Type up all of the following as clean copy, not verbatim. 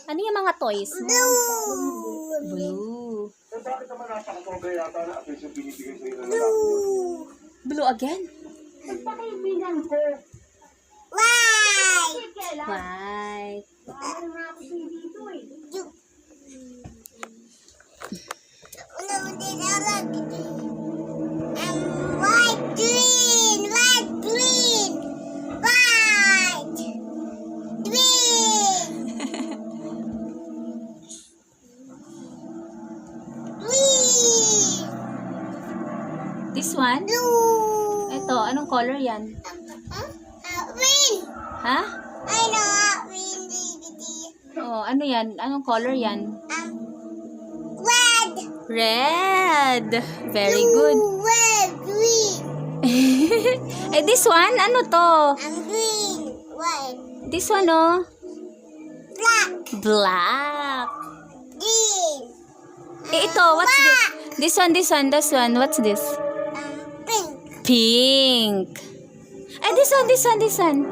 Ano yung mga toys mo? Blue. Blue. Eh, bakit naman napaka-pobre yata na attention binibigay sa'yo ng lalaki? Blue. Blue again? Pagkakaibigan ko. White. White. Ano nga ako sa'yo dito eh. White, green, white, green, white, green, green, This one? blue. Ito, anong color yan? Green. Ha? I know green, green. Oh, ano yan? Anong color yan? Red. Red. Very good. Red, green. Eh, this one? Ano to? Green, white, This one, oh. black, Black. green, Eh, ito, what's this? This one. What's this? pink, Pink. Eh, this one.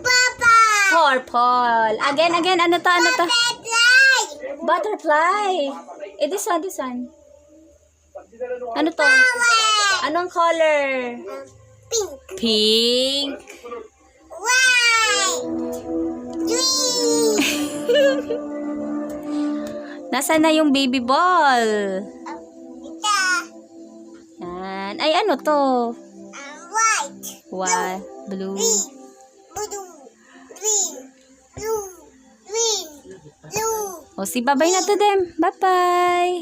purple, Purple. Again, ano to? butterfly, Butterfly. Eh, this one. Ano to? flower, Anong color? pink, Pink. white, green, Nasaan na yung baby ball? ito, Yan. Ay, ano to? white, White. Blue. green, blue, green, blue, green, blue, O, si babay na to them. Bye-bye.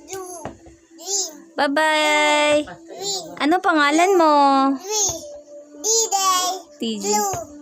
blue, green, Bye-bye. green, Ano pangalan mo? green, D-Day, TJ. blue.